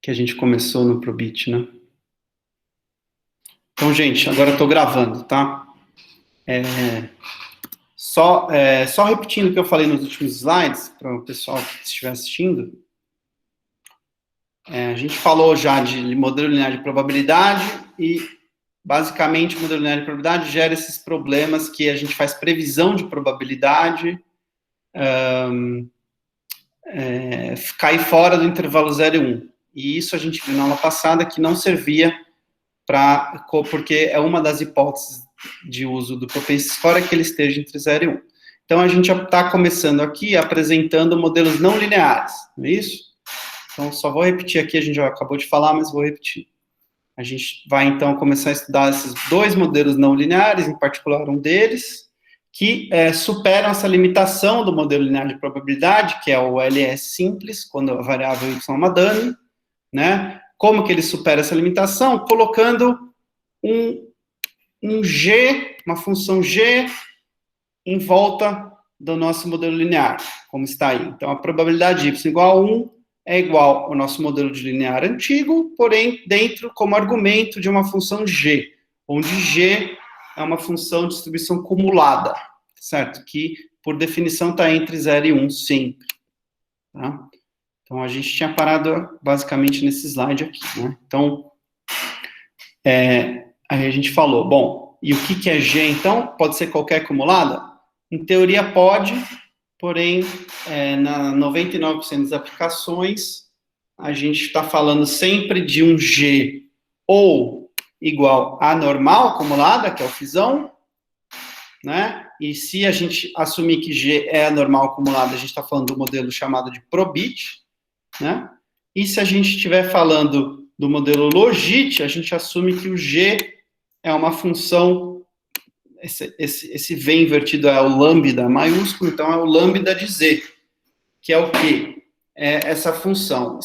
que a gente começou no Probit, né? Então, gente, agora eu estou gravando, tá? Só repetindo o que eu falei nos últimos slides, para o pessoal que estiver assistindo. A gente falou já de modelo linear de probabilidade e, basicamente, o modelo linear de probabilidade gera esses problemas que a gente faz previsão de probabilidade, cai fora do intervalo 0 e 1. E isso a gente viu na aula passada que não servia porque é uma das hipóteses de uso do Propensity Score é que ele esteja entre 0 e 1. Então, a gente já está começando aqui apresentando modelos não lineares, não é isso? Então, só vou repetir aqui, a gente já acabou de falar, mas vou repetir. A gente vai, então, começar a estudar esses dois modelos não lineares, em particular um deles, que superam essa limitação do modelo linear de probabilidade, que é o LS simples, quando a variável y é uma dummy, né? Como que ele supera essa limitação? Colocando um G, uma função G, em volta do nosso modelo linear, como está aí. Então, a probabilidade y igual a 1 é igual ao nosso modelo de linear antigo, porém, dentro, como argumento de uma função G, onde G é uma função de distribuição cumulada, certo? Que, por definição, está entre 0 e 1 sempre, tá? Então, a gente tinha parado basicamente nesse slide aqui, né? Então, aí a gente falou, bom, e o que é G, então? Pode ser qualquer acumulada? Em teoria, pode, porém, na 99% das aplicações, a gente está falando sempre de um G ou igual a normal acumulada, que é o fisão, né? E se a gente assumir que G é a normal acumulada, a gente está falando do modelo chamado de Probit, né? E se a gente estiver falando do modelo Logit, a gente assume que o G é uma função, esse V invertido é o lambda maiúsculo, então é o lambda de Z, que é o quê? É essa função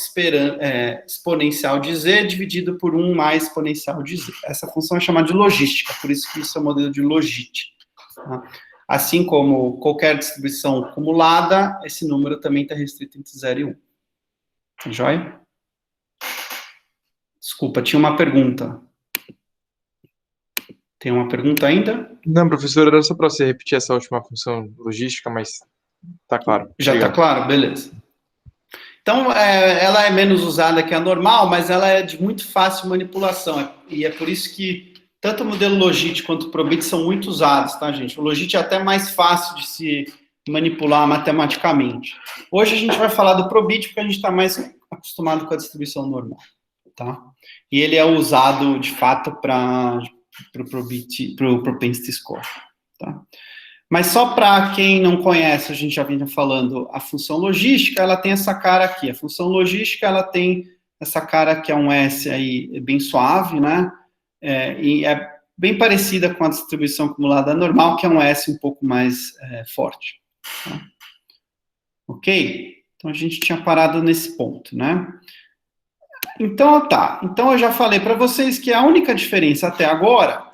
exponencial de Z dividido por 1 mais exponencial de Z. Essa função é chamada de logística, por isso que isso é o modelo de Logit. Tá? Assim como qualquer distribuição acumulada, esse número também está restrito entre 0 e 1. Tá joia? Desculpa, tinha uma pergunta. Tem uma pergunta ainda? Não, professor, era só para você repetir essa última função logística, mas tá claro. Já está claro? Beleza. Então, ela é menos usada que a normal, mas ela é de muito fácil manipulação. E é por isso que tanto o modelo Logit quanto o Probit são muito usados, tá, gente? O Logit é até mais fácil de se manipular matematicamente. Hoje a gente vai falar do Probit porque a gente está mais acostumado com a distribuição normal, tá? E ele é usado, de fato, para o Propensity Score, tá? Mas só para quem não conhece, a gente já vinha falando, a função logística, ela tem essa cara aqui. A função logística, ela tem essa cara que é um S aí bem suave, né? E é bem parecida com a distribuição acumulada normal, que é um S um pouco mais forte. Tá? Ok? Então, a gente tinha parado nesse ponto, né? Então, tá. Então, eu já falei para vocês que a única diferença até agora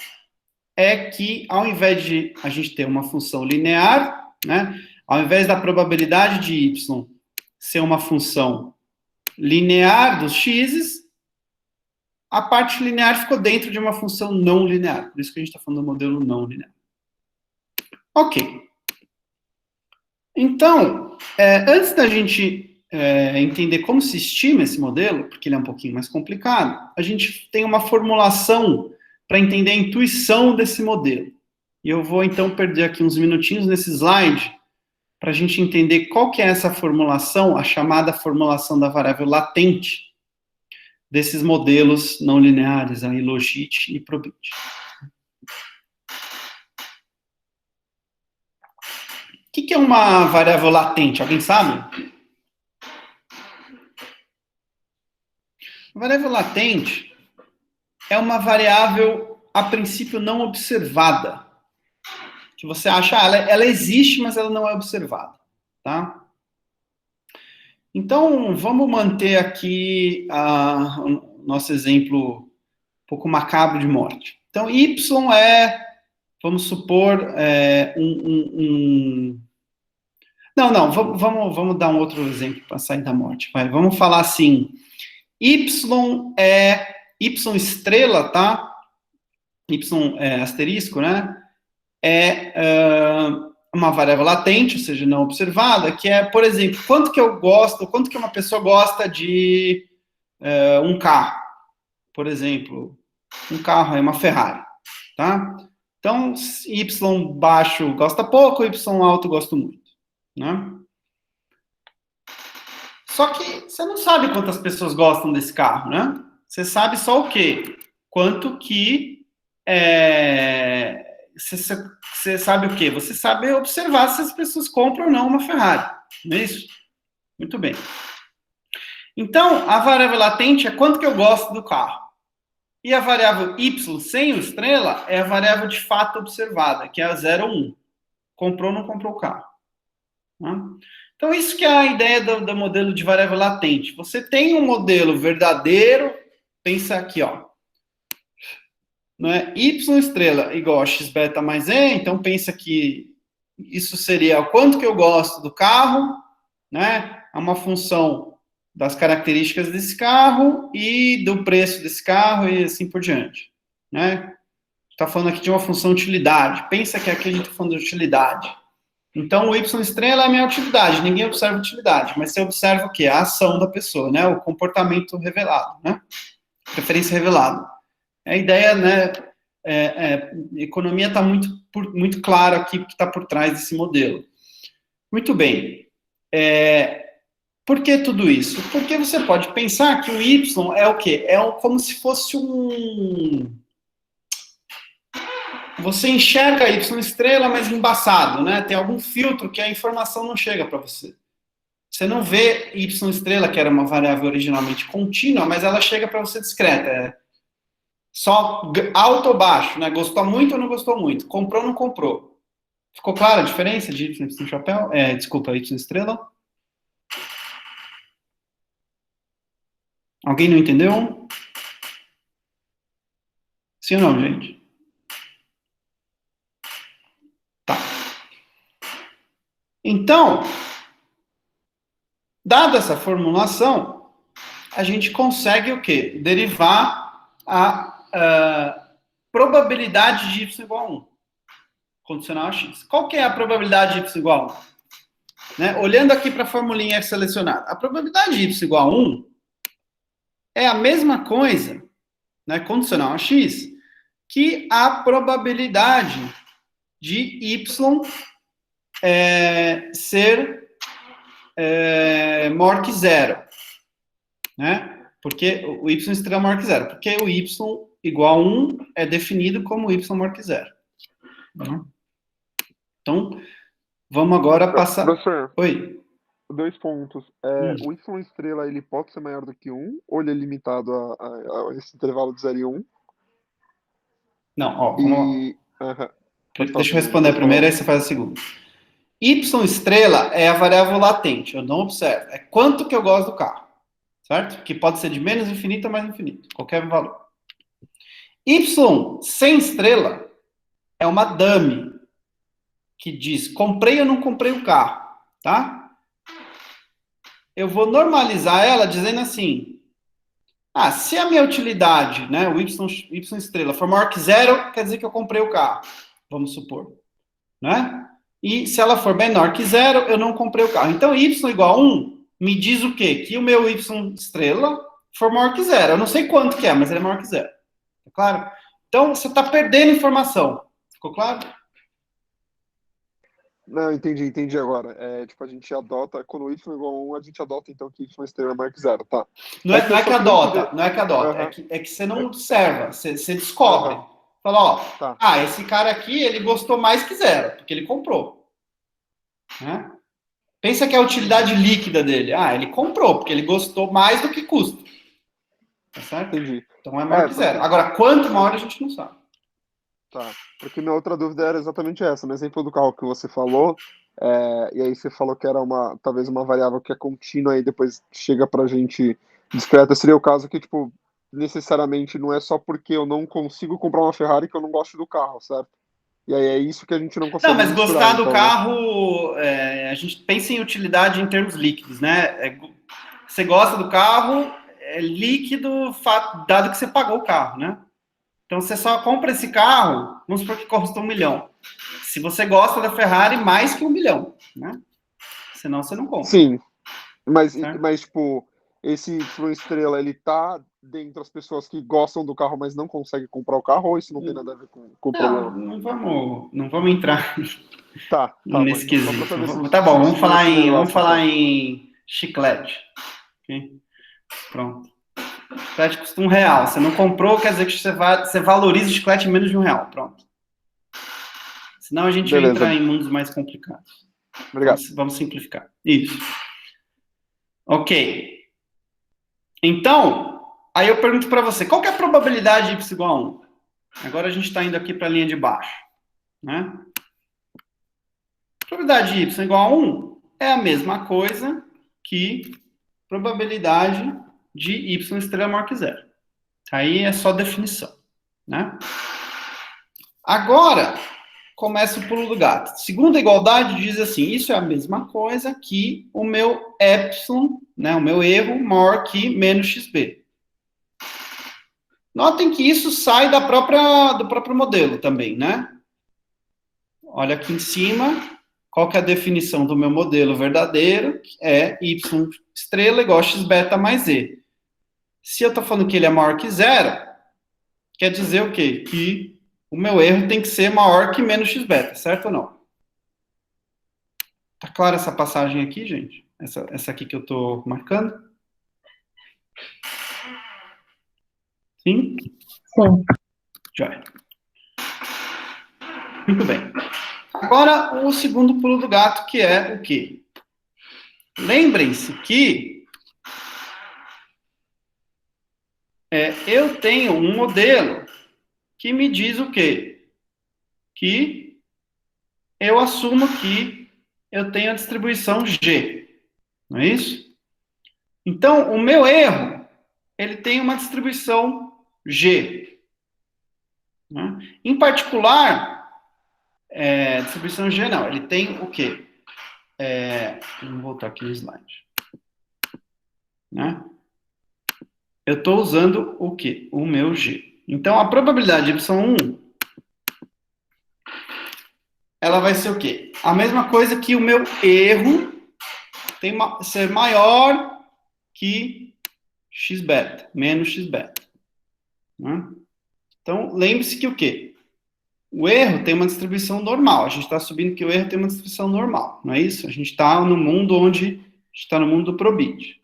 é que, ao invés de a gente ter uma função linear, né, ao invés da probabilidade de y ser uma função linear dos x's, a parte linear ficou dentro de uma função não linear. Por isso que a gente está falando do modelo não linear. Ok. Então, antes da gente entender como se estima esse modelo, porque ele é um pouquinho mais complicado, a gente tem uma formulação para entender a intuição desse modelo. E eu vou, então, perder aqui uns minutinhos nesse slide para a gente entender qual que é essa formulação, a chamada formulação da variável latente desses modelos não lineares, aí, Logit e Probit. O que é uma variável latente? Alguém sabe? A variável latente é uma variável, a princípio, não observada. Que você acha, ela existe, mas ela não é observada. Tá? Então, vamos manter aqui o nosso exemplo um pouco macabro de morte. Então, Y vamos supor, Não, vamos dar um outro exemplo para sair da morte. Vamos falar assim, Y estrela, tá? Y asterisco, né? Uma variável latente, ou seja, não observada, que é, por exemplo, quanto que uma pessoa gosta de um carro. Por exemplo, um carro é uma Ferrari, tá? Então, Y baixo gosta pouco, Y alto gosta muito, né? Só que você não sabe quantas pessoas gostam desse carro, né? Você sabe só o quê? Quanto que você sabe o quê? Você sabe observar se as pessoas compram ou não uma Ferrari, não é isso? Muito bem. Então, a variável latente é quanto que eu gosto do carro. E a variável y sem o estrela é a variável de fato observada, que é a 0 ou 1. Comprou ou não comprou o carro. Né? Então, isso que é a ideia do modelo de variável latente. Você tem um modelo verdadeiro, pensa aqui, ó. Né? Y estrela igual a x beta mais e, então pensa que isso seria o quanto que eu gosto do carro, né? É uma função das características desse carro e do preço desse carro e assim por diante, né? Está falando aqui de uma função utilidade. Pensa que aqui a gente está falando de utilidade. Então, o y estrela é a minha utilidade. Ninguém observa utilidade, mas você observa o quê? A ação da pessoa, né? O comportamento revelado, né? Preferência revelada. A ideia, né? Economia está muito claro aqui o que está por trás desse modelo. Muito bem. Por que tudo isso? Porque você pode pensar que o y é o quê? Como se fosse Você enxerga y estrela, mas embaçado, né? Tem algum filtro que a informação não chega para você. Você não vê y estrela, que era uma variável originalmente contínua, mas ela chega para você discreta. Só alto ou baixo, né? Gostou muito ou não gostou muito? Comprou ou não comprou? Ficou clara a diferença de y no chapéu? Desculpa, y estrela? Alguém não entendeu? Sim ou não, gente? Tá. Então, dada essa formulação, a gente consegue o quê? Derivar a probabilidade de y igual a 1. Condicional a x. Qual que é a probabilidade de y igual a 1? Né? Olhando aqui para a formulinha selecionada. A probabilidade de y igual a 1 é a mesma coisa, né, condicional a x, que a probabilidade de y ser maior que zero. Né? Porque o y estrela maior que zero. Porque o y igual a 1 é definido como y maior que zero. Então, vamos agora passar... Professor, Oi. 2 pontos. O y estrela, ele pode ser maior do que 1, ou ele é limitado a esse intervalo de 0 e 1? Não, ó, vamos lá. Deixa eu responder a primeira, aí você faz a segunda. Y estrela é a variável latente, eu não observo. É quanto que eu gosto do carro, certo? Que pode ser de menos infinito a mais infinito, qualquer valor. Y sem estrela é uma dummy, que diz, comprei ou não comprei o carro, tá? Eu vou normalizar ela dizendo assim, se a minha utilidade, né, o y estrela for maior que zero, quer dizer que eu comprei o carro, vamos supor, né? E se ela for menor que zero, eu não comprei o carro. Então, y igual a 1 me diz o quê? Que o meu y estrela for maior que zero. Eu não sei quanto que é, mas ele é maior que zero. Tá claro? Então, você está perdendo informação. Ficou claro? Não, entendi agora. A gente adota, quando o y igual a 1, a gente adota, então, que y estrela é maior que zero, tá? Não é que adota, é que você não observa, você descobre. Fala, ó, esse cara aqui, ele gostou mais que zero, porque ele comprou. Né? Pensa que é a utilidade líquida dele. Ele comprou, porque ele gostou mais do que custa. Tá certo? Entendi. Então é maior que zero. Agora, quanto maior a gente não sabe. Tá, porque minha outra dúvida era exatamente essa. No exemplo do carro que você falou, e aí você falou que era talvez uma variável que é contínua e depois chega pra gente discreta. Seria o caso que, tipo, necessariamente não é só porque eu não consigo comprar uma Ferrari que eu não gosto do carro, certo? E aí é isso que a gente não consegue misturar. Não, mas gostar do então, carro, a gente pensa em utilidade em termos líquidos, né? Você gosta do carro, é líquido, dado que você pagou o carro, né? Então, você só compra esse carro, vamos supor que custa 1 milhão. Se você gosta da Ferrari, mais que 1 milhão, né? Senão, você não compra. Sim, mas Certo? tipo, esse Y estrela, ele tá dentro das pessoas que gostam do carro, mas não conseguem comprar o carro, ou isso não tem nada a ver com o problema? Não vamos entrar Tá, bom, nesse então, só pra saber quesito. se, Tá bom, se tinha esse vamos negócio, falar então. em chiclete. Ok? Pronto. Chiclete custa R$1. Você não comprou, quer dizer que você valoriza o chiclete em menos de R$1. Pronto. Senão a gente Beleza, entra em mundos mais complicados. obrigado. Vamos simplificar. Isso. Ok. Então, aí eu pergunto para você, qual que é a probabilidade de y igual a 1? Agora a gente está indo aqui para a linha de baixo. Né? Probabilidade de y igual a 1 é a mesma coisa que probabilidade de y estrela maior que zero. Aí é só definição. Né? Agora, começa o pulo do gato. Segunda igualdade diz assim, isso é a mesma coisa que o meu epsilon, né, o meu erro, maior que menos xb. Notem que isso sai do próprio modelo também, né? Olha aqui em cima, qual que é a definição do meu modelo verdadeiro? É y estrela igual a x beta mais e. Se eu estou falando que ele é maior que zero, quer dizer o quê? Que o meu erro tem que ser maior que menos x beta, certo ou não? Tá clara essa passagem aqui, gente? Essa aqui que eu estou marcando? Sim? Sim. Joia. Muito bem. Agora, o segundo pulo do gato, que é o quê? Lembrem-se que eu tenho um modelo que me diz o quê? Que eu assumo que eu tenho a distribuição G. Não é isso? Então, o meu erro, ele tem uma distribuição G. Né? Em particular, distribuição G não, ele tem o quê? Vamos voltar aqui no slide. Né? Eu estou usando o quê? O meu G. Então, a probabilidade de Y1, ela vai ser o quê? A mesma coisa que o meu erro tem ser maior que x beta, menos x beta. Né? Então, lembre-se que o quê? O erro tem uma distribuição normal. A gente está subindo que o erro tem uma distribuição normal, não é isso? A gente está no mundo está no mundo do probit.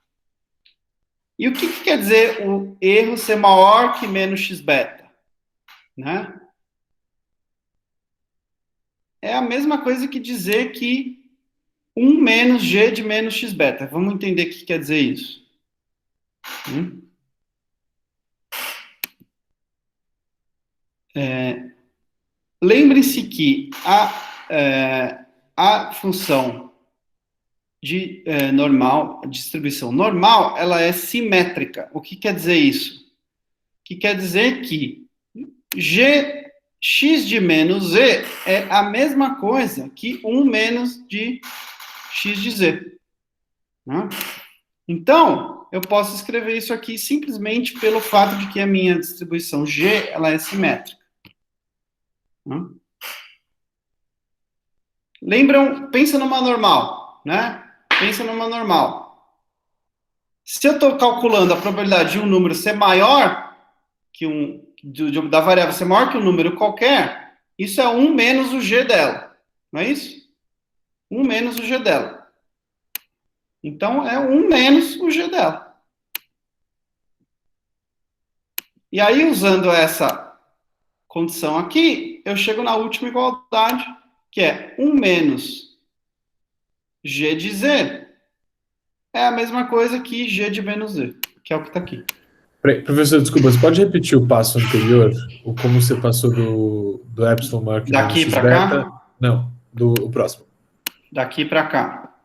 E o que quer dizer o erro ser maior que menos x beta? Né? É a mesma coisa que dizer que 1 menos g de menos x beta. Vamos entender o que quer dizer isso. Lembre-se que a função de normal, a distribuição normal, ela é simétrica. O que quer dizer isso? Que quer dizer que x de menos z é a mesma coisa que 1 menos de x de z. Né? Então, eu posso escrever isso aqui simplesmente pelo fato de que a minha distribuição G ela é simétrica. Né? Lembram? Pensa numa normal, né? Pensa numa normal. Se eu estou calculando a probabilidade de um número ser maior que da variável ser maior que um número qualquer, isso é 1 menos o G dela. Não é isso? 1 menos o G dela. Então, é 1 menos o G dela. E aí, usando essa condição aqui, eu chego na última igualdade, que é 1 menos G de Z é a mesma coisa que G de menos Z, que é o que está aqui. Professor, desculpa, você pode repetir o passo anterior? O como você passou do epsilon maior que daqui x para beta? cá? Não, o próximo. Daqui para cá.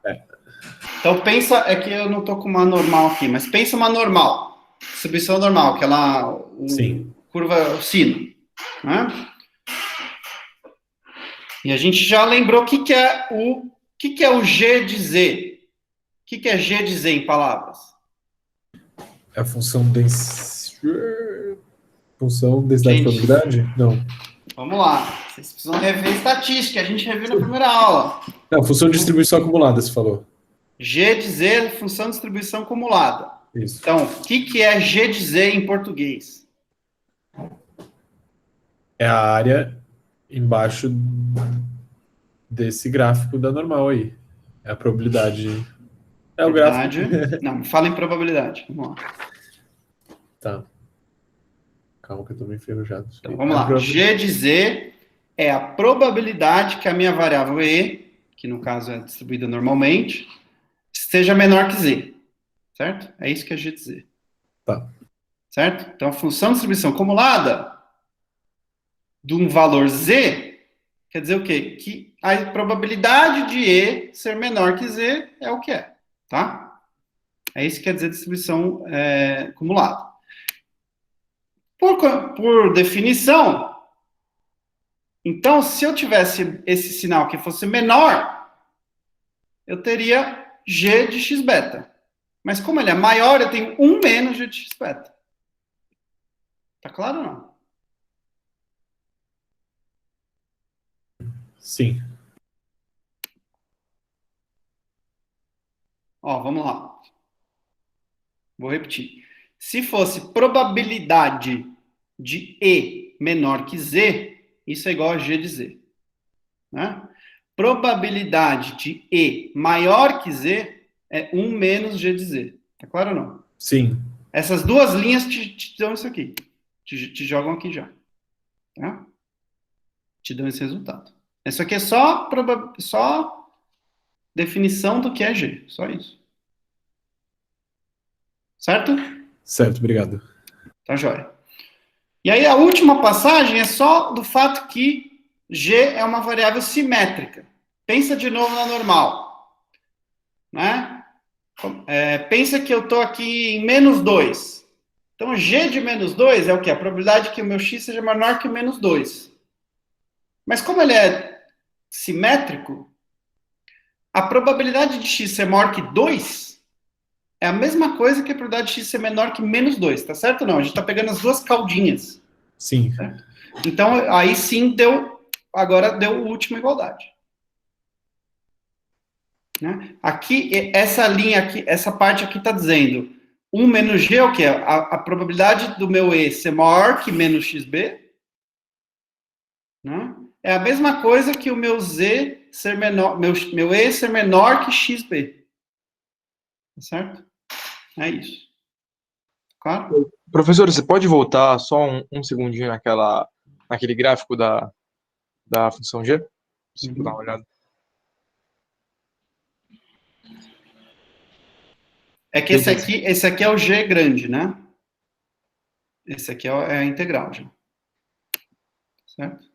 Então, pensa, é que eu não estou com uma normal aqui, mas pensa uma normal. Distribuição normal, aquela Sim. curva sino. Né? E a gente já lembrou o que é o G de Z. O que é G de Z em palavras? É a função densidade de Gente. probabilidade? Não. Vamos lá. Vocês precisam rever estatística. A gente reviu na primeira aula. Não, função de distribuição acumulada, você falou. G de Z, função de distribuição acumulada. Isso. Então, o que é G de Z em português? É a área embaixo desse gráfico da normal aí. É a probabilidade. É o Verdade. gráfico. Não, fala em probabilidade. Vamos lá. Tá. Calma que eu tô meio enferrujado. Então, vamos lá. G de Z é a probabilidade que a minha variável E, que no caso é distribuída normalmente, seja menor que Z. Certo? É isso que é G de Z. Tá. Certo? Então, a função de distribuição acumulada de um valor Z quer dizer o quê? Que a probabilidade de E ser menor que Z é o que é. Tá? É isso que quer dizer distribuição acumulada. Por definição, então, se eu tivesse esse sinal que fosse menor, eu teria G de x beta. Mas como ele é maior, eu tenho 1 menos G de x beta. Tá claro ou não? Sim. Ó, vamos lá. Vou repetir. Se fosse probabilidade de E menor que Z, isso é igual a G de Z. Né? Probabilidade de E maior que Z é 1 menos G de Z. Tá claro ou não? Sim. Essas duas linhas te dão isso aqui. Te jogam aqui já. Tá? Te dão esse resultado. Isso aqui é só definição do que é G. Só isso. Certo? Certo, obrigado. Tá joia. E aí a última passagem é só do fato que G é uma variável simétrica. Pensa de novo na normal. Né? Pensa que eu estou aqui em menos 2. Então, G de menos 2 é o quê? A probabilidade que o meu x seja menor que menos 2. Mas como ele é simétrico, a probabilidade de x ser maior que 2 é a mesma coisa que a probabilidade de x ser menor que menos 2, tá certo ou não? A gente está pegando as duas caldinhas. Sim. Certo? Então, aí sim agora deu a última igualdade. Né? Aqui, essa linha aqui, essa parte aqui está dizendo 1 menos G é o quê? A probabilidade do meu E ser maior que menos XB. Né? É a mesma coisa que o meu Z ser menor, meu E ser menor que XB. Tá certo? É isso. Claro? Professor, você pode voltar só um segundinho naquele gráfico da função G? Deixa eu dar uma olhada. É que esse aqui é o G grande, né? Esse aqui é a integral, já. Certo?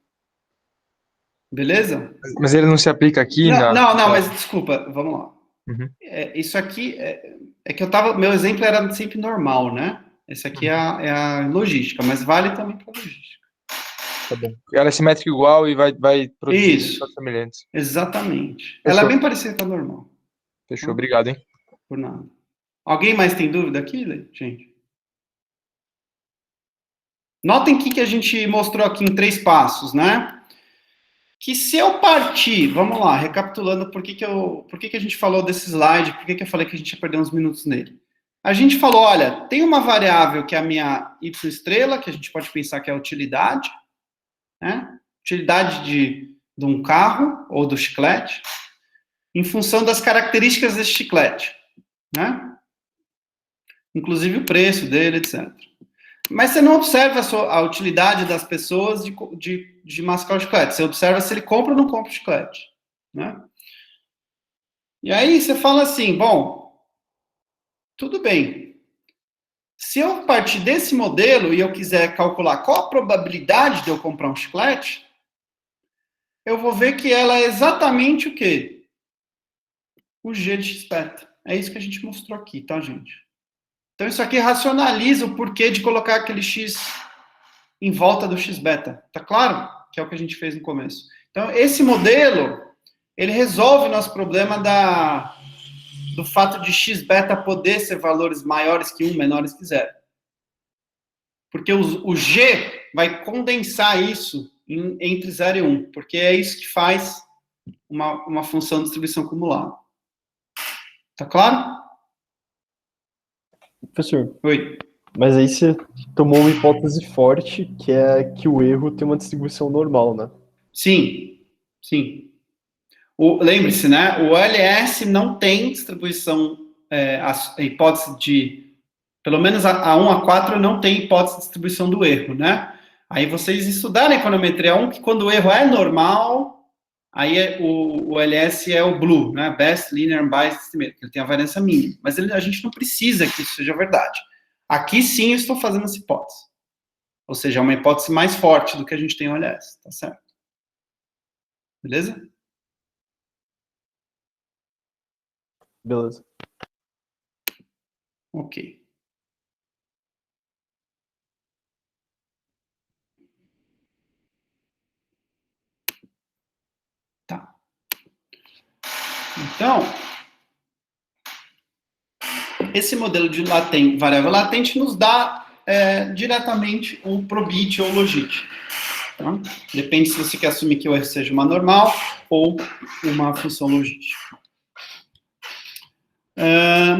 Beleza? Mas ele não se aplica aqui não, mas desculpa, vamos lá. Uhum. Isso aqui é que meu exemplo era sempre normal, né? Esse aqui é a logística, mas vale também para logística. Tá bom. Ela é simétrica igual e vai produzir Isso. semelhantes. Exatamente. Fechou. Ela é bem parecida com a normal. Fechou, obrigado, hein? Por nada. Alguém mais tem dúvida aqui, gente? Notem que a gente mostrou aqui em 3 passos, né? Que se eu partir, vamos lá, recapitulando por que a gente falou desse slide, por que eu falei que a gente ia perder uns minutos nele. A gente falou, olha, tem uma variável que é a minha y estrela, que a gente pode pensar que é a utilidade, né? Utilidade de um carro ou do chiclete, em função das características desse chiclete, né? Inclusive o preço dele, etc. Mas você não observa a utilidade das pessoas de mascar o chiclete. Você observa se ele compra ou não compra o chiclete. Né? E aí você fala assim, bom, tudo bem. Se eu partir desse modelo e eu quiser calcular qual a probabilidade de eu comprar um chiclete, eu vou ver que ela é exatamente o quê? O G de x beta. É isso que a gente mostrou aqui, tá, gente? Então, isso aqui racionaliza o porquê de colocar aquele x em volta do x beta. Tá claro? Que é o que a gente fez no começo. Então, esse modelo, ele resolve o nosso problema do fato de x beta poder ser valores maiores que 1, menores que 0. Porque o G vai condensar isso entre 0 e 1, porque é isso que faz uma função de distribuição cumulada. Tá claro? Professor, Oi. mas aí você tomou uma hipótese forte, que é que o erro tem uma distribuição normal, né? Sim, sim. Lembre-se, né? O OLS não tem distribuição, a hipótese de, pelo menos a 1 a 4 não tem hipótese de distribuição do erro, né? Aí vocês estudaram a econometria 1, que quando o erro é normal, aí o LS é o BLU, né? Best Linear Unbiased Estimate, ele tem a variância mínima. Mas a gente não precisa que isso seja verdade. Aqui sim eu estou fazendo essa hipótese. Ou seja, é uma hipótese mais forte do que a gente tem no LS, tá certo? Beleza? Beleza. Ok. Tá. Então, esse modelo de variável latente nos dá diretamente o probit ou logit. Tá? Depende se você quer assumir que o erro seja uma normal ou uma função logit.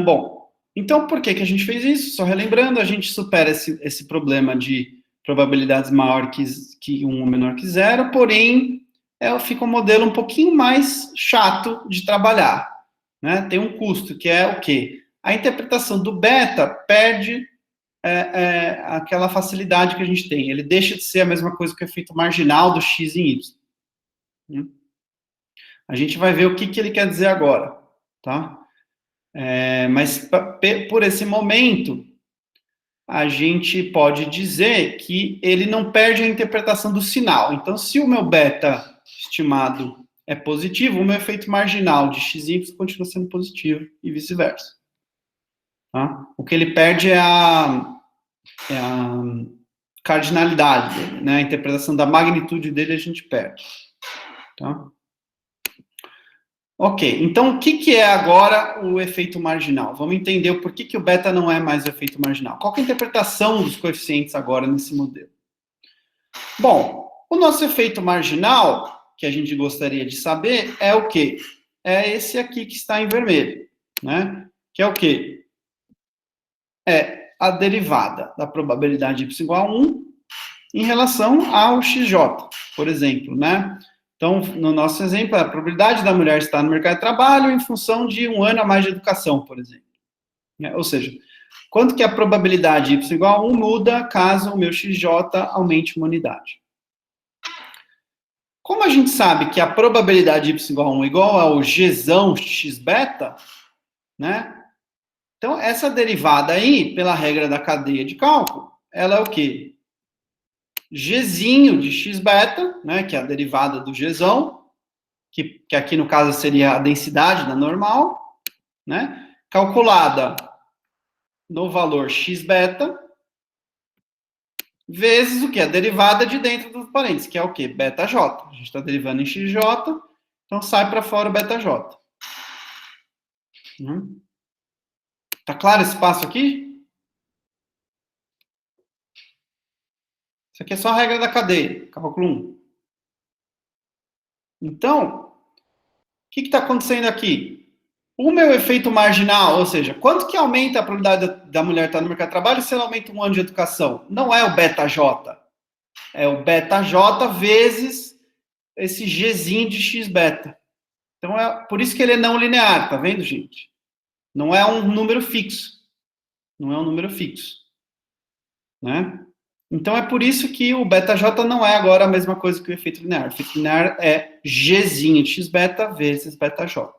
Bom, então por que a gente fez isso? Só relembrando, a gente supera esse problema de probabilidades maior que 1 ou menor que 0, porém, fica um modelo um pouquinho mais chato de trabalhar. Né? Tem um custo, que é o quê? A interpretação do beta perde aquela facilidade que a gente tem. Ele deixa de ser a mesma coisa que o efeito marginal do x em y. A gente vai ver o que ele quer dizer agora. Tá? Mas por esse momento, a gente pode dizer que ele não perde a interpretação do sinal. Então, se o meu beta estimado é positivo, o meu efeito marginal de x e y continua sendo positivo e vice-versa. Tá? O que ele perde é a cardinalidade dele, né? A interpretação da magnitude dele a gente perde. Tá? Ok, então o que é agora o efeito marginal? Vamos entender o porquê que o beta não é mais o efeito marginal. Qual que é a interpretação dos coeficientes agora nesse modelo? Bom, o nosso efeito marginal, que a gente gostaria de saber, é o quê? É esse aqui que está em vermelho, né? Que é o quê? É a derivada da probabilidade y igual a 1 em relação ao xj, por exemplo, né? Então, no nosso exemplo, a probabilidade da mulher estar no mercado de trabalho em função de 1 ano a mais de educação, por exemplo. Ou seja, quanto que a probabilidade y igual a 1 muda caso o meu xj aumente uma unidade. Como a gente sabe que a probabilidade y igual a 1 é igual ao gzão x beta, né? Então, essa derivada aí, pela regra da cadeia de cálculo, ela é o quê? Gzinho de x beta, né, que é a derivada do gzão, que aqui no caso seria a densidade da normal, né, calculada no valor x beta, vezes o que? A derivada de dentro dos parênteses, que é o quê? Beta j. A gente está derivando em xj, então sai para fora o beta j. Tá claro esse passo aqui? Isso aqui é só a regra da cadeia, cálculo 1. Então, o que está acontecendo aqui? O meu efeito marginal, ou seja, quanto que aumenta a probabilidade da mulher estar no mercado de trabalho se ela aumenta 1 ano de educação? Não é o beta j. É o beta j vezes esse gzinho de x beta. Então, é por isso que ele é não linear, tá vendo, gente? Não é um número fixo. Não é um número fixo. Né? Então, é por isso que o beta j não é agora a mesma coisa que o efeito linear. O efeito linear é gzinho de x beta vezes beta j.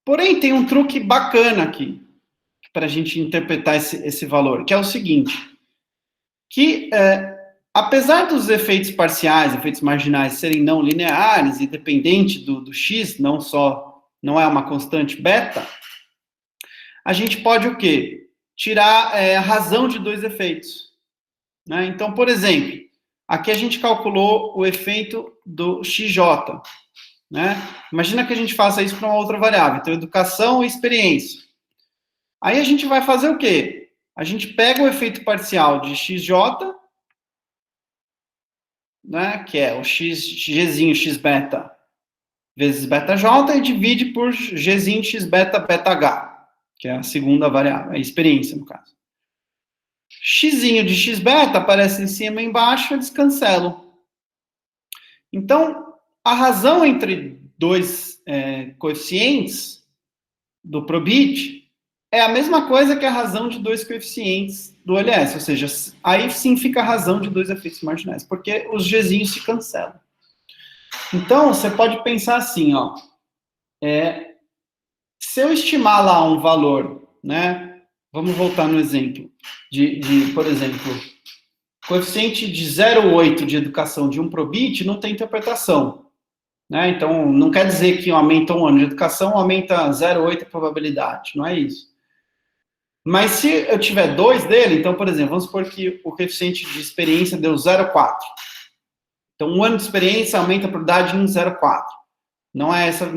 Porém, tem um truque bacana aqui, para a gente interpretar esse valor, que é o seguinte, que apesar dos efeitos parciais, efeitos marginais, serem não lineares, independente do x, não é uma constante beta, a gente pode o quê? Tirar a razão de dois efeitos. Né? Então, por exemplo, aqui a gente calculou o efeito do xj. né? Imagina que a gente faça isso para uma outra variável, então educação e experiência. Aí a gente vai fazer o quê? A gente pega o efeito parcial de XJ, né, que é o Gzinho x beta vezes beta J, e divide por Gzinho x beta beta H, que é a segunda variável, a experiência, no caso. Xzinho de x beta aparece em cima e embaixo, eles cancelam. Então, a razão entre dois coeficientes do probit é a mesma coisa que a razão de dois coeficientes do LS, ou seja, aí sim fica a razão de dois efeitos marginais, porque os Gzinhos se cancelam. Então, você pode pensar assim, ó, se eu estimar lá um valor, né, vamos voltar no exemplo, por exemplo, coeficiente de 0,8 de educação de um probit não tem interpretação, né, então não quer dizer que aumenta um ano de educação, aumenta 0,8 a probabilidade, não é isso. Mas se eu tiver 2 dele, então, por exemplo, vamos supor que o coeficiente de experiência deu 0,4. Então, um ano de experiência aumenta a probabilidade em 0,4. Não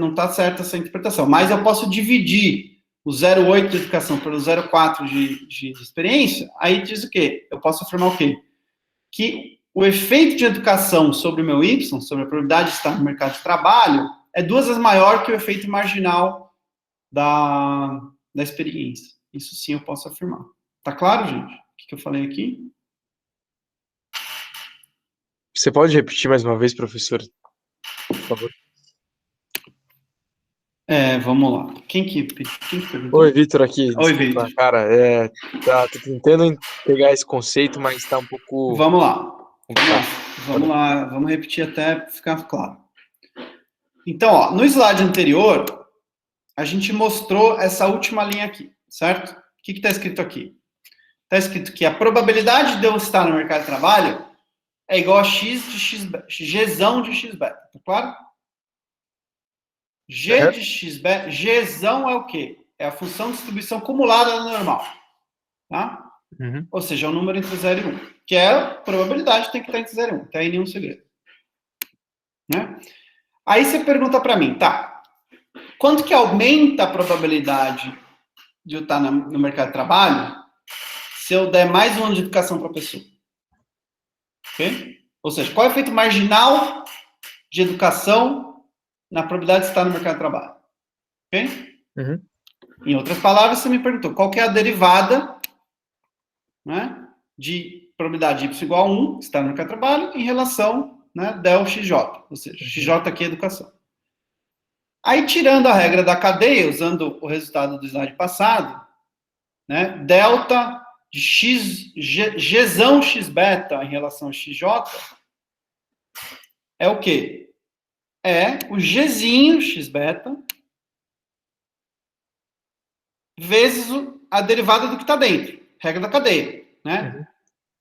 está certa essa interpretação. Mas eu posso dividir o 0,8 de educação pelo 0,4 de experiência, aí diz o quê? Eu posso afirmar o quê? Que o efeito de educação sobre o meu Y, sobre a probabilidade de estar no mercado de trabalho, é 2 vezes maior que o efeito marginal da experiência. Isso sim eu posso afirmar. Tá claro, gente? O que eu falei aqui? Você pode repetir mais uma vez, professor? Por favor. Vamos lá. Quem que perguntou? Oi, Vitor aqui. Oi, Desculpa, Vitor. cara, tô tentando pegar esse conceito, mas tá um pouco... Vamos lá. complicado. Vamos lá. Vamos repetir até ficar claro. Então, ó, no slide anterior, a gente mostrou essa última linha aqui, certo? O que está escrito aqui? Está escrito que a probabilidade de eu estar no mercado de trabalho é igual a x de x, gzão de x beta, tá claro? G de x beta, gzão é o quê? É a função de distribuição acumulada da normal, tá? Uhum. Ou seja, é o número entre 0 e 1, que é a probabilidade tem que estar entre 0 e 1, não tem nenhum segredo. Né? Aí você pergunta para mim, tá, quanto que aumenta a probabilidade de eu estar no mercado de trabalho se eu der mais um ano de educação para a pessoa? Ok? Ou seja, qual é o efeito marginal de educação na probabilidade de estar no mercado de trabalho? Ok? Uhum. Em outras palavras, você me perguntou qual que é a derivada, né, de probabilidade de y igual a 1, estar no mercado de trabalho, em relação, né, del xj, ou seja, xj aqui é educação. Aí, tirando a regra da cadeia, usando o resultado do slide passado, né, delta de gzão x beta em relação a xj é o quê? É o gzinho x beta vezes a derivada do que está dentro, regra da cadeia, né?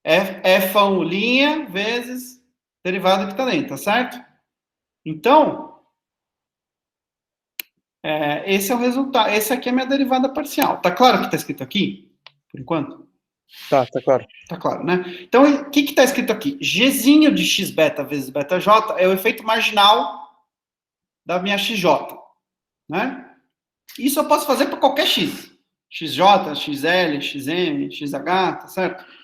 Uhum. F1' vezes derivada do que está dentro, tá certo? Então, esse é o resultado. Esse aqui é a minha derivada parcial. Tá claro o que está escrito aqui? Por enquanto? Tá claro. Tá claro, né? Então, o que está escrito aqui? Gzinho de x beta vezes beta j é o efeito marginal da minha xj, né? Isso eu posso fazer para qualquer x. xj, xl, xm, xh, tá certo?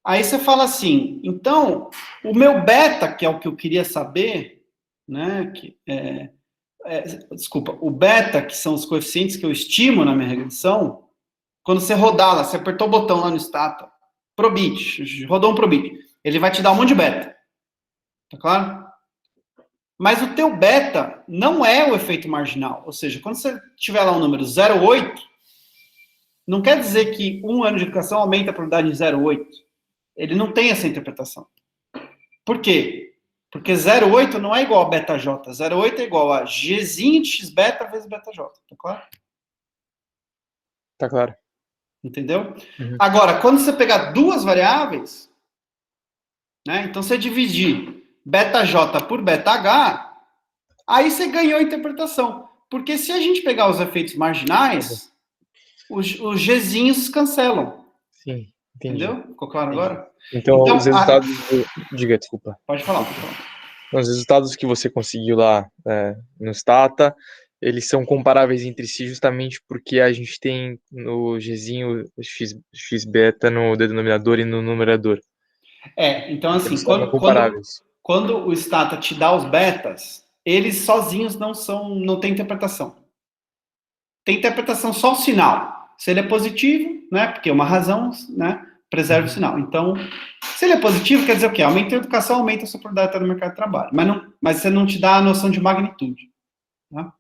Aí você fala assim, então, o meu beta, que é o que eu queria saber, né? Desculpa, o beta, que são os coeficientes que eu estimo na minha regressão, quando você rodar lá, você apertou o botão lá no Stata, probit, rodou um probit, ele vai te dar um monte de beta. Tá claro? Mas o teu beta não é o efeito marginal. Ou seja, quando você tiver lá um número 0,8, não quer dizer que um ano de educação aumenta a probabilidade em 0,8. Ele não tem essa interpretação. Por quê? Porque 0,8 não é igual a beta J. 0,8 é igual a gzinho de x beta vezes beta J. Tá claro? Tá claro. Entendeu? Uhum. Agora, quando você pegar duas variáveis, né, então você dividir beta J por beta H, aí você ganhou a interpretação. Porque se a gente pegar os efeitos marginais, os Gzinhos cancelam. Sim, entendi. Entendeu? Ficou claro agora? Então os resultados... Diga, desculpa. Pode falar. Os resultados que você conseguiu lá no Stata, eles são comparáveis entre si justamente porque a gente tem no Gzinho x beta no denominador e no numerador. Então assim, Eles são comparáveis. quando o Stata te dá os betas, eles sozinhos não tem interpretação. Tem interpretação só o sinal. Se ele é positivo, né, porque é uma razão, né, preserva o sinal. Então, se ele é positivo, quer dizer o quê? Aumenta a educação, aumenta a sua probabilidade no mercado de trabalho. Mas você não te dá a noção de magnitude. Tá?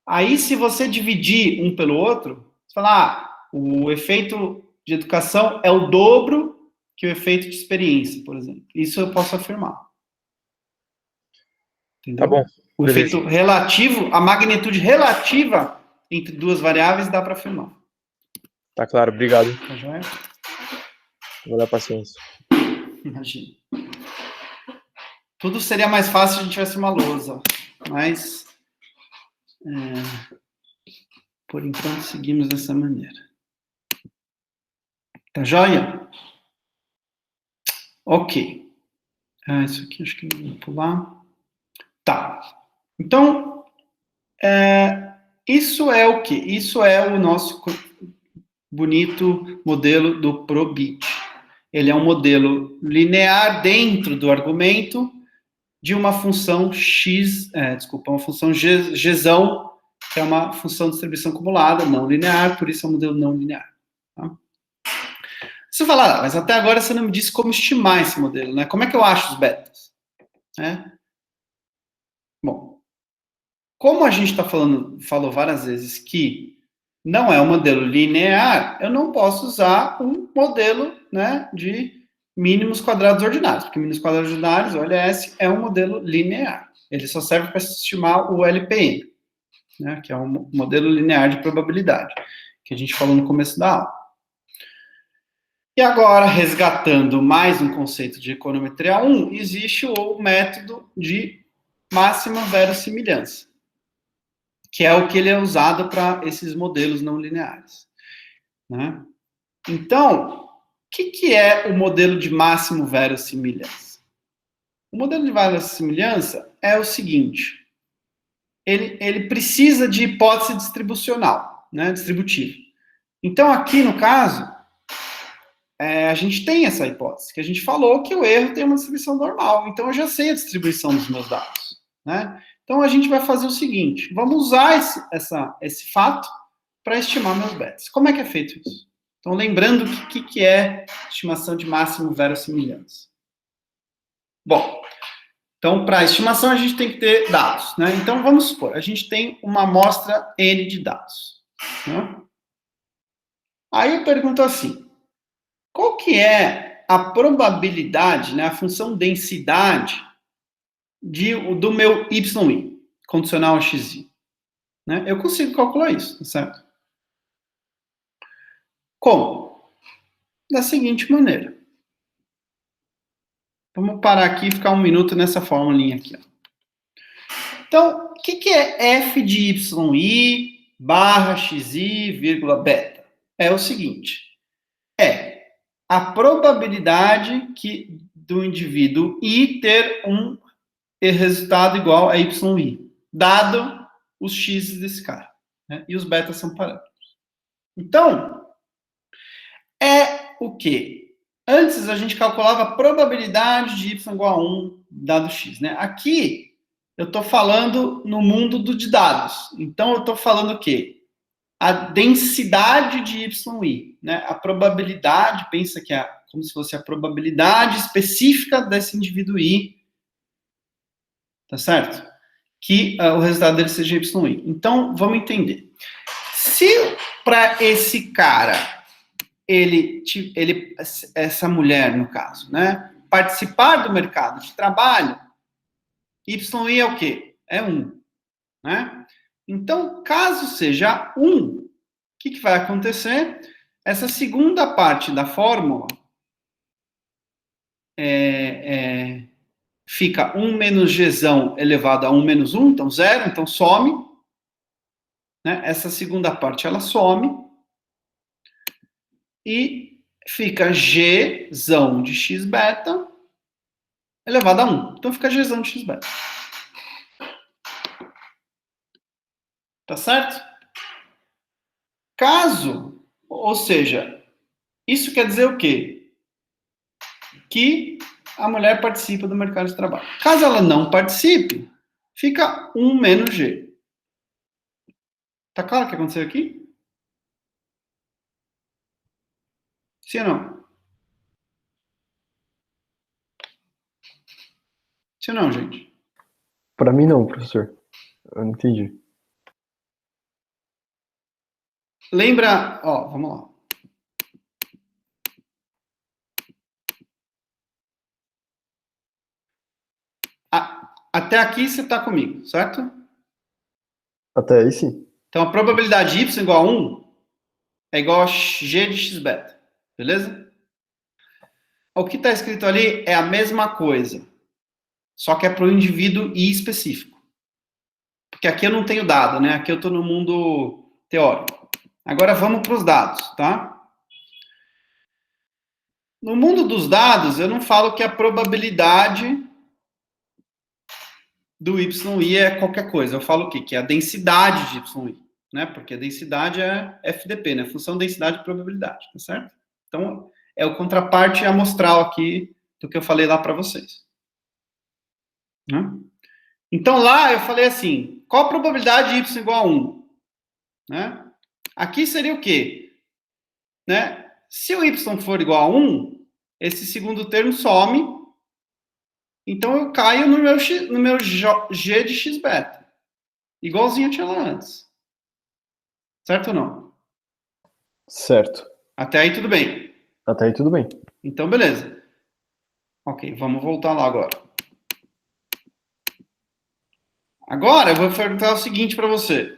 Aí, se você dividir um pelo outro, você fala, o efeito de educação é o dobro que o efeito de experiência, por exemplo. Isso eu posso afirmar. Entendeu? Tá bom. O Beleza. efeito relativo, a magnitude relativa entre duas variáveis dá para afirmar. Tá claro, obrigado. Tá joia? Vou dar paciência. Imagina. Tudo seria mais fácil se a gente tivesse uma lousa, mas por enquanto seguimos dessa maneira. Tá joia? Ok. Isso aqui acho que eu vou pular. Tá. Então, isso é o quê? Isso é o nosso bonito modelo do Probit. Ele é um modelo linear dentro do argumento de uma função x, uma função gzão, que é uma função de distribuição acumulada, não linear, por isso é um modelo não linear. Tá? Você fala, mas até agora você não me disse como estimar esse modelo, né? Como é que eu acho os betas? Bom, como a gente falou várias vezes que não é um modelo linear, eu não posso usar um modelo, né, de mínimos quadrados ordinários, porque mínimos quadrados ordinários, o LS, é um modelo linear. Ele só serve para estimar o LPM, né, que é um modelo linear de probabilidade, que a gente falou no começo da aula. E agora, resgatando mais um conceito de econometria 1, existe o método de máxima verossimilhança, que é o que ele é usado para esses modelos não lineares. Né? Então, o que é o modelo de máximo verossimilhança? O modelo de verossimilhança é o seguinte, ele precisa de hipótese distribucional, né, distributiva. Então, aqui no caso, a gente tem essa hipótese, que a gente falou que o erro tem uma distribuição normal, então eu já sei a distribuição dos meus dados. Né? Então, a gente vai fazer o seguinte, vamos usar esse fato para estimar meus betas. Como é que é feito isso? Então, lembrando o que é estimação de máximo verossimilhança. Bom, então, para estimação, a gente tem que ter dados. Né? Então, vamos supor, a gente tem uma amostra N de dados. Né? Aí eu pergunto assim, qual que é a probabilidade, né, a função densidade do meu YI, condicional a XI? Né? Eu consigo calcular isso, certo? Como? Da seguinte maneira. Vamos parar aqui e ficar um minuto nessa formulinha aqui. Ó. Então, o que é f de YI barra XI, vírgula beta? É o seguinte. A probabilidade do indivíduo I ter um resultado igual a YI, dado os X desse cara. Né? E os betas são parâmetros. Então, o quê? Antes a gente calculava a probabilidade de Y igual a 1 dado X. Né? Aqui eu estou falando no mundo de dados. Então eu estou falando o quê? A densidade de YI. Né? A probabilidade, pensa que é como se fosse a probabilidade específica desse indivíduo I. Tá certo? Que o resultado dele seja YI. Então, vamos entender. Se para esse cara, essa mulher, no caso, né, participar do mercado de trabalho, YI é o quê? É 1. Né? Então, caso seja 1, o que vai acontecer? Essa segunda parte da fórmula fica 1 menos Gzão elevado a 1 menos 1, então 0, então some. Né? Essa segunda parte, ela some. E fica Gzão de x beta elevado a 1. Então fica gzão de x beta. Tá certo? Caso, ou seja, isso quer dizer o quê? Que a mulher participa do mercado de trabalho. Caso ela não participe, fica 1 menos G. Tá claro o que aconteceu aqui? Sim ou não? Sim ou não, gente? Pra mim não, professor. Eu não entendi. Lembra, ó, vamos lá. Até aqui você está comigo, certo? Até aí sim. Então a probabilidade de y igual a 1 é igual a g de x beta, beleza? O que está escrito ali é a mesma coisa, só que é para o indivíduo I específico. Porque aqui eu não tenho dado, né? Aqui eu estou no mundo teórico. Agora vamos para os dados, tá? No mundo dos dados, eu não falo que a probabilidade do YI é qualquer coisa. Eu falo o quê? Que é a densidade de YI, né? Porque a densidade é FDP, né? Função densidade e probabilidade, tá certo? Então, é o contraparte amostral aqui do que eu falei lá para vocês. Né? Então, lá eu falei assim, qual a probabilidade de y igual a 1? Né? Aqui seria o quê? Né? Se o y for igual a 1, esse segundo termo some, então eu caio no meu g de x beta. Igualzinho eu tinha lá antes. Certo ou não? Certo. Até aí tudo bem. Até aí tudo bem. Então, beleza. Ok, vamos voltar lá agora. Agora eu vou perguntar o seguinte para você.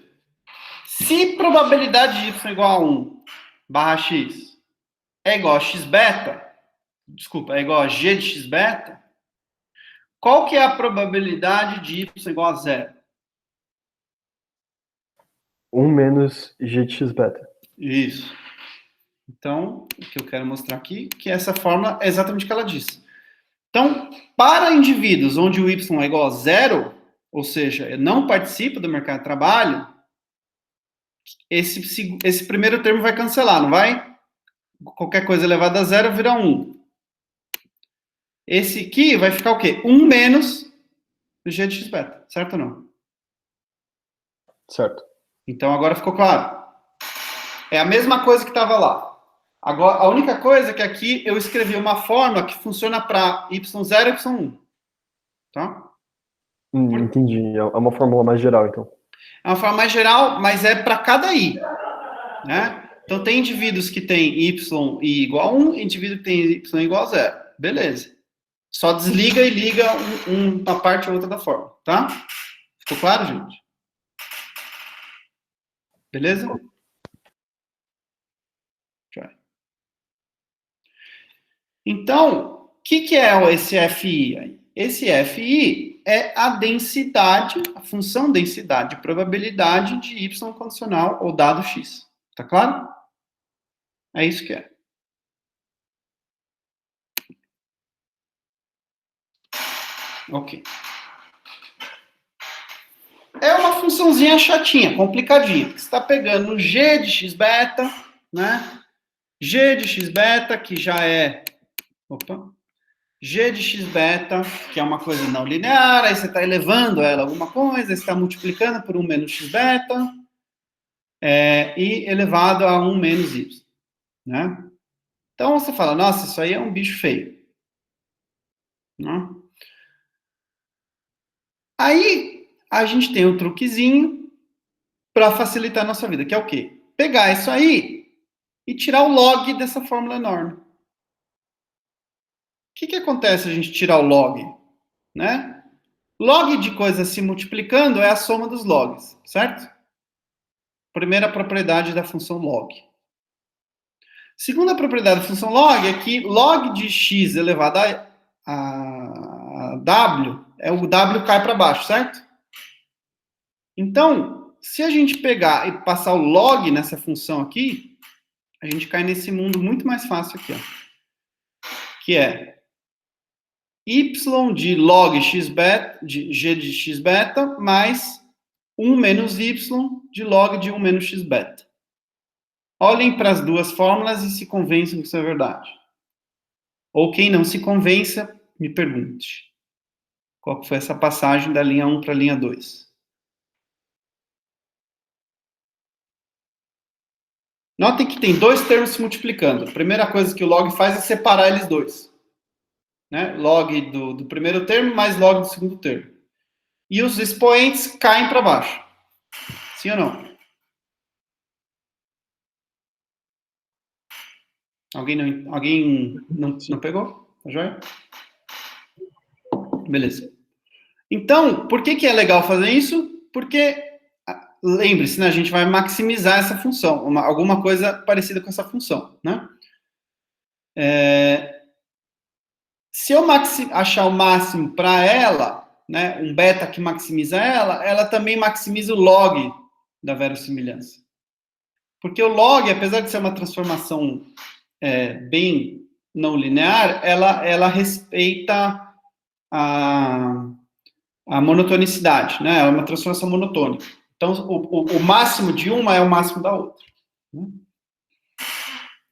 Se probabilidade de y igual a 1 barra x é igual a x beta, desculpa, é igual a g de x beta, qual que é a probabilidade de y igual a 0? 1 menos g de x beta. Isso. Então, o que eu quero mostrar aqui, que essa fórmula é exatamente o que ela diz. Então, para indivíduos onde o y é igual a 0, ou seja, não participa do mercado de trabalho, esse primeiro termo vai cancelar, não vai? Qualquer coisa elevada a 0 vira 1. Esse aqui vai ficar o quê? 1 menos o g de x beta, certo ou não? Certo. Então, agora ficou claro. É a mesma coisa que estava lá. Agora, a única coisa é que aqui eu escrevi uma fórmula que funciona para y0 e y1. Tá? Entendi. É uma fórmula mais geral, então. É uma forma mais geral, mas é para cada i. Né? Então, tem indivíduos que têm y igual a 1, indivíduo que tem y igual a 0. Beleza. Só desliga e liga uma parte ou outra da fórmula. Tá? Ficou claro, gente? Beleza? Então, o que é esse FI? Esse FI é a densidade, a função densidade de probabilidade de y condicional ou dado x. Tá claro? É isso que é. Ok. É uma funçãozinha chatinha, complicadinha. Você está pegando g de x beta, né? G de x beta, que já é... Opa. G de x beta, que é uma coisa não linear, aí você está elevando ela alguma coisa, você está multiplicando por 1 menos x beta, e elevado a 1 menos y. Né? Então você fala, nossa, isso aí é um bicho feio. Né? Aí a gente tem um truquezinho para facilitar a nossa vida, que é o quê? Pegar isso aí e tirar o log dessa fórmula enorme. O que acontece se a gente tirar o log? Né? Log de coisas se multiplicando é a soma dos logs, certo? Primeira propriedade da função log. Segunda propriedade da função log é que log de x elevado a w, o w cai para baixo, certo? Então, se a gente pegar e passar o log nessa função aqui, a gente cai nesse mundo muito mais fácil aqui, ó, que é y de log x beta, de g de x beta, mais 1 menos y de log de 1 menos x beta. Olhem para as duas fórmulas e se convençam que isso é verdade. Ou quem não se convença, me pergunte. Qual foi essa passagem da linha 1 para a linha 2? Notem que tem dois termos se multiplicando. A primeira coisa que o log faz é separar eles dois. Né? Log do primeiro termo mais log do segundo termo. E os expoentes caem para baixo. Sim ou não? Alguém não pegou? Tá joia? Beleza. Então, por que é legal fazer isso? Porque, lembre-se, né, a gente vai maximizar essa função, alguma coisa parecida com essa função, né? Se eu achar o máximo para ela, né, um beta que maximiza ela também maximiza o log da verossimilhança. Porque o log, apesar de ser uma transformação bem não linear, ela respeita a monotonicidade, né? É uma transformação monotônica. Então, o máximo de uma é o máximo da outra.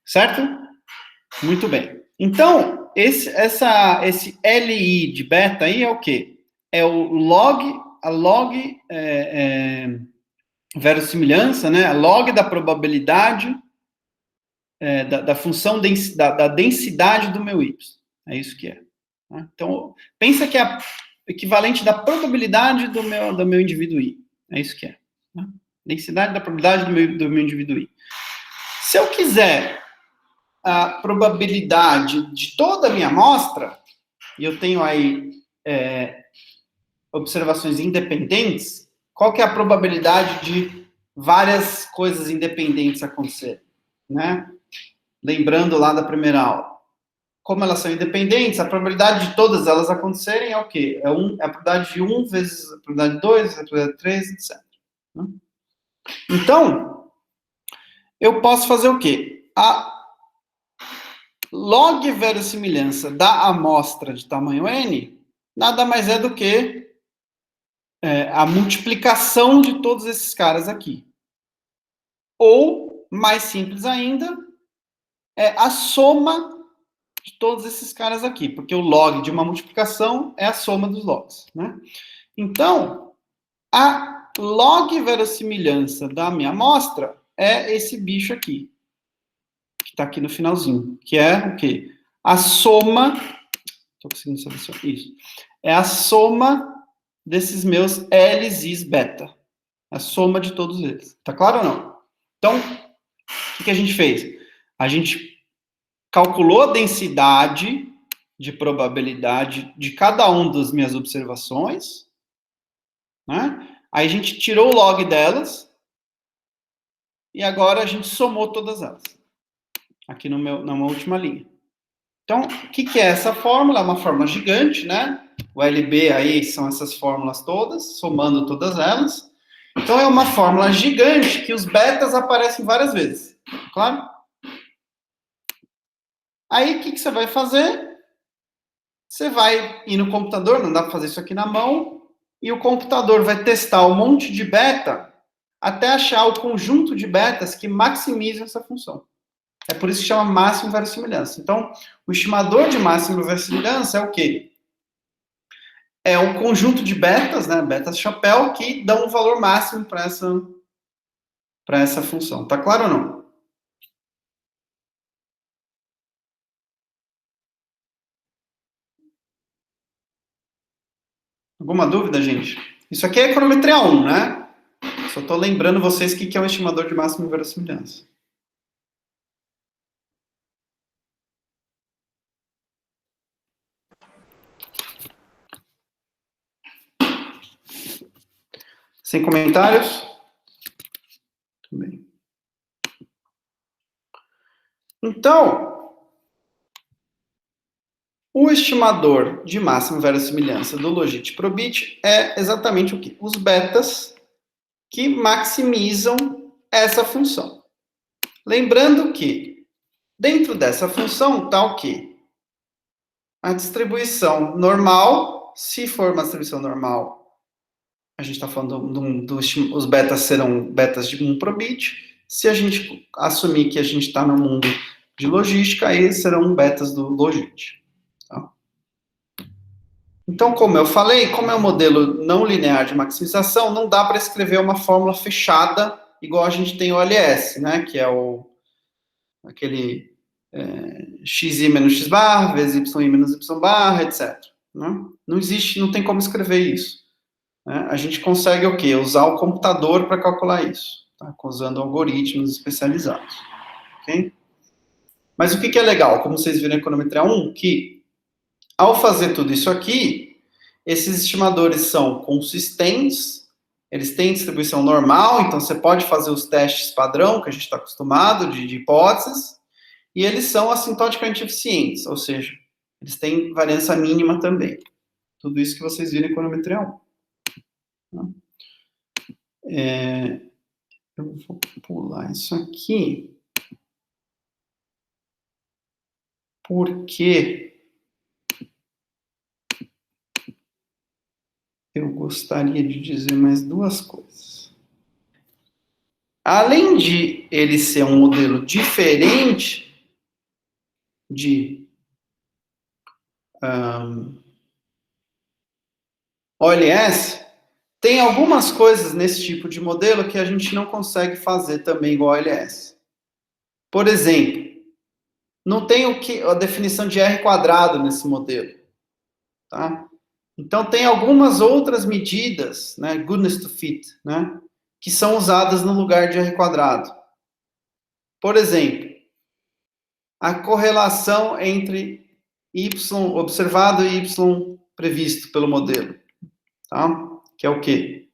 Certo? Muito bem. Então, esse LI de beta aí é o quê? É a log verossimilhança, né? A log da probabilidade da função da densidade do meu y. É isso que é. Né? Então, pensa que é equivalente da probabilidade do meu indivíduo i. É isso que é. Né? Densidade da probabilidade do meu indivíduo i. Se eu quiser a probabilidade de toda a minha amostra, e eu tenho aí observações independentes, qual que é a probabilidade de várias coisas independentes acontecerem? Né? Lembrando lá da primeira aula. Como elas são independentes, a probabilidade de todas elas acontecerem é o quê? É a probabilidade de 1 vezes a probabilidade de 2, a probabilidade de 3, etc. Então, eu posso fazer o quê? A log verossimilhança da amostra de tamanho n nada mais é do que a multiplicação de todos esses caras aqui. Ou, mais simples ainda, a soma de todos esses caras aqui, porque o log de uma multiplicação é a soma dos logs, né? Então, a log verossimilhança da minha amostra é esse bicho aqui, que está aqui no finalzinho, que é o quê? A soma, estou conseguindo saber isso, é a soma desses meus L's, I's, beta, a soma de todos eles, tá claro ou não? Então, o que a gente fez? A gente calculou a densidade de probabilidade de cada uma das minhas observações, né? Aí a gente tirou o log delas e agora a gente somou todas elas aqui numa última linha. Então, o que é essa fórmula? É uma fórmula gigante, né? O LB aí são essas fórmulas todas, somando todas elas. Então, é uma fórmula gigante que os betas aparecem várias vezes, claro? Aí, o que você vai fazer? Você vai ir no computador, não dá para fazer isso aqui na mão, e o computador vai testar um monte de beta até achar o conjunto de betas que maximizam essa função. É por isso que chama máximo verossimilhança. Então, o estimador de máximo verossimilhança é o quê? É um conjunto de betas, né, betas chapéu, que dão um valor máximo para essa função. Tá claro ou não? Alguma dúvida, gente? Isso aqui é econometria 1, né? Só estou lembrando vocês o que é um estimador de máximo verossimilhança. Sem comentários? Tudo bem. Então, o estimador de máxima verossimilhança do Logit Probit é exatamente o quê? Os betas que maximizam essa função. Lembrando que dentro dessa função está o quê? a distribuição normal, se for uma distribuição normal, a gente está falando os betas serão betas de 1 probit. Se a gente assumir que a gente está no mundo de logística, aí serão betas do logit. Tá? Então, como eu falei, como é um modelo não linear de maximização, não dá para escrever uma fórmula fechada, igual a gente tem o OLS, né? Que é aquele xi menos x barra, vezes yi menos y barra, etc. Né? Não existe, não tem como escrever isso. Né? A gente consegue o quê? Usar o computador para calcular isso, tá? Usando algoritmos especializados. Okay? Mas o que é legal, como vocês viram na econometria 1, que ao fazer tudo isso aqui, esses estimadores são consistentes, eles têm distribuição normal, então você pode fazer os testes padrão, que a gente está acostumado, de hipóteses, e eles são assintoticamente eficientes, ou seja, eles têm variância mínima também. Tudo isso que vocês viram em econometria 1. Eu vou pular isso aqui, porque eu gostaria de dizer mais duas coisas. Além de ele ser um modelo diferente de OLS, tem algumas coisas nesse tipo de modelo que a gente não consegue fazer também igual ao OLS. Por exemplo, não tem a definição de R quadrado nesse modelo. Tá? Então, tem algumas outras medidas, né, goodness to fit, né, que são usadas no lugar de R quadrado. Por exemplo, a correlação entre Y observado e Y previsto pelo modelo. Tá? Que é o quê?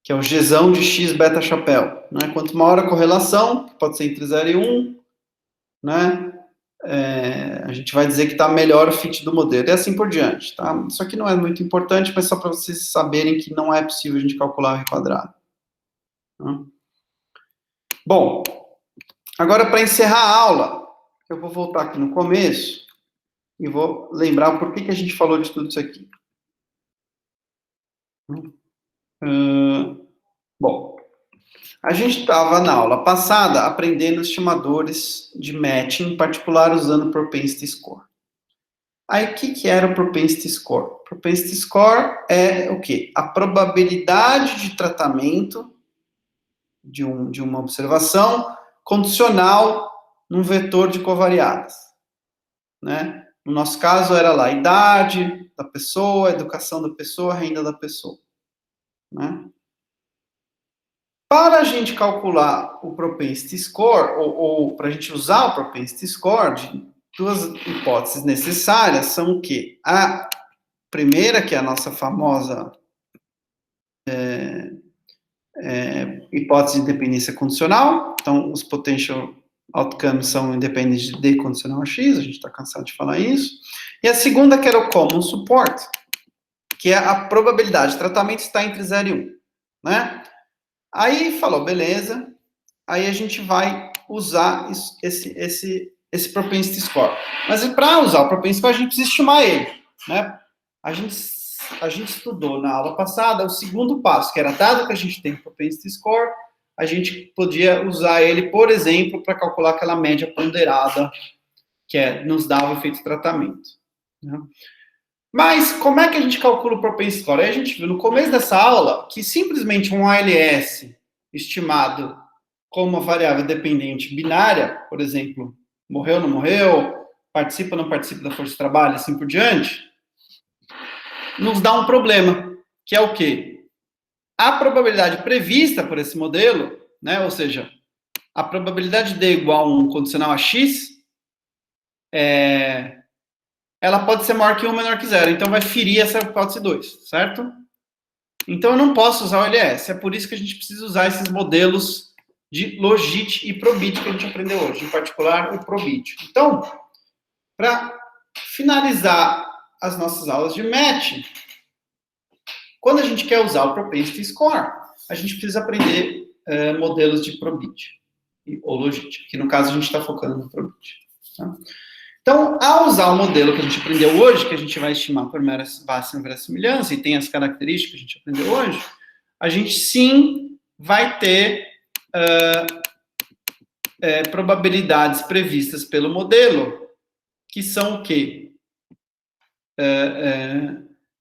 Que é o Gzão de X beta chapéu. Né? Quanto maior a correlação, que pode ser entre 0 e 1, né? A gente vai dizer que está melhor o fit do modelo, e assim por diante. Tá? Isso aqui não é muito importante, mas só para vocês saberem que não é possível a gente calcular o R quadrado. Tá? Bom, agora para encerrar a aula, eu vou voltar aqui no começo e vou lembrar por que a gente falou de tudo isso aqui. Bom, a gente estava na aula passada aprendendo estimadores de matching, em particular usando propensity score. Aí, o que era o propensity score? Propensity score é o quê? A probabilidade de tratamento de uma observação condicional num vetor de covariadas. Né? No nosso caso, era lá a idade da pessoa, a educação da pessoa, a renda da pessoa. Né? Para a gente calcular o propensity score, ou para a gente usar o propensity score, duas hipóteses necessárias são o quê? A primeira, que é a nossa famosa hipótese de independência condicional. Então, os potential outcomes são independentes de D condicional a X, a gente está cansado de falar isso. E a segunda, que era o common support, que é a probabilidade de tratamento está entre 0 e 1. Né? Aí falou, beleza, aí a gente vai usar esse propensity score. Mas para usar o propensity score, a gente precisa estimar ele. Né? A gente estudou na aula passada o segundo passo, que era dado que a gente tem o propensity score, a gente podia usar ele, por exemplo, para calcular aquela média ponderada que nos dá o efeito de tratamento. Né? Mas como é que a gente calcula o propensity score? Aí a gente viu no começo dessa aula que simplesmente um ALS estimado como uma variável dependente binária, por exemplo, morreu, não morreu, participa, não participa da força de trabalho, assim por diante, nos dá um problema, que é o quê? A probabilidade prevista por esse modelo, né, ou seja, a probabilidade de D igual a 1 condicional a X, ela pode ser maior que 1, menor que 0. Então, vai ferir essa hipótese 2, certo? Então, eu não posso usar o LS. É por isso que a gente precisa usar esses modelos de logit e probit que a gente aprendeu hoje, em particular o probit. Então, para finalizar as nossas aulas de matching, quando a gente quer usar o propensity score, a gente precisa aprender modelos de probit ou logit, que no caso a gente está focando no probit. Tá? Então, ao usar o modelo que a gente aprendeu hoje, que a gente vai estimar por mera base em verossimilhança, e tem as características que a gente aprendeu hoje, a gente sim vai ter probabilidades previstas pelo modelo, que são o quê?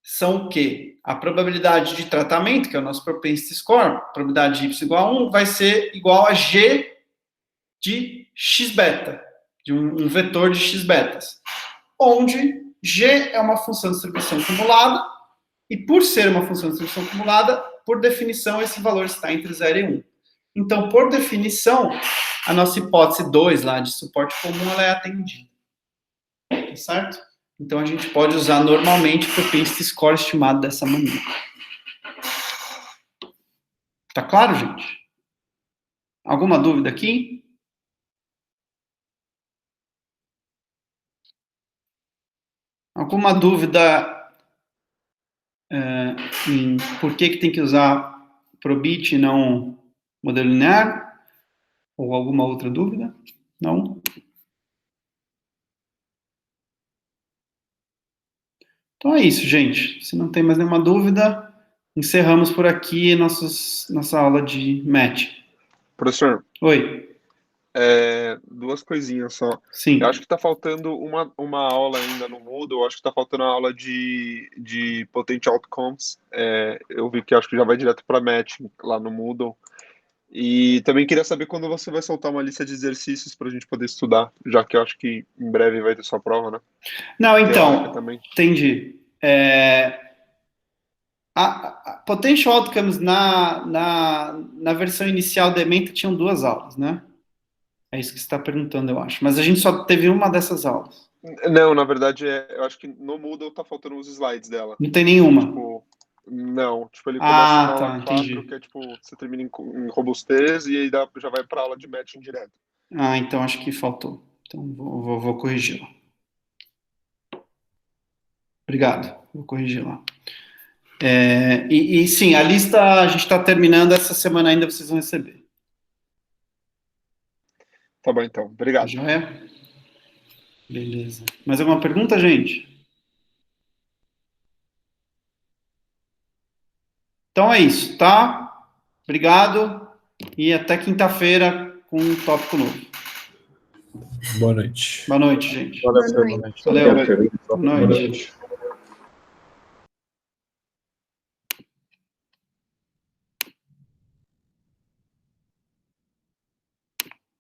São o quê? A probabilidade de tratamento, que é o nosso propensity score, probabilidade de y igual a 1, vai ser igual a g de x beta, de um vetor de x betas, onde g é uma função de distribuição acumulada, e por ser uma função de distribuição acumulada, por definição, esse valor está entre 0 e 1. Então, por definição, a nossa hipótese 2 lá de suporte comum, ela é atendida. Tá certo? Então, a gente pode usar normalmente o propensity score estimado dessa maneira. Tá claro, gente? Alguma dúvida aqui? Alguma dúvida em por que tem que usar Probit e não modelo linear? Ou alguma outra dúvida? Não? Então é isso, gente. Se não tem mais nenhuma dúvida, encerramos por aqui nossa aula de match. Professor, Oi. duas coisinhas só. Sim. Eu acho que tá faltando uma aula ainda no Moodle, eu acho que tá faltando a aula de Potential Outcomes. Eu vi que acho que já vai direto para matching lá no Moodle. E também queria saber quando você vai soltar uma lista de exercícios para a gente poder estudar, já que eu acho que em breve vai ter sua prova, né? Não, então, Teórica também. entendi. A Potential Outcomes na versão inicial da Ementa tinham 2 aulas, né? É isso que você está perguntando, eu acho. Mas a gente só teve uma dessas aulas. Não, na verdade, eu acho que no Moodle tá faltando os slides dela. Não tem nenhuma. Tipo, não, tipo, ele começa na aula 4, entendi. que é tipo, você termina em robustez e aí já vai pra aula de matching direto. Então acho que faltou. Então vou corrigir lá. Obrigado, vou corrigir lá. E sim, a lista a gente está terminando essa semana ainda, vocês vão receber. Tá bom, então. Obrigado. Já é? Beleza. Mais alguma pergunta, gente? Então é isso, tá? Obrigado e até quinta-feira com um tópico novo. Boa noite. Boa noite, gente. Valeu, Boa noite. Valeu. Boa noite. Boa noite.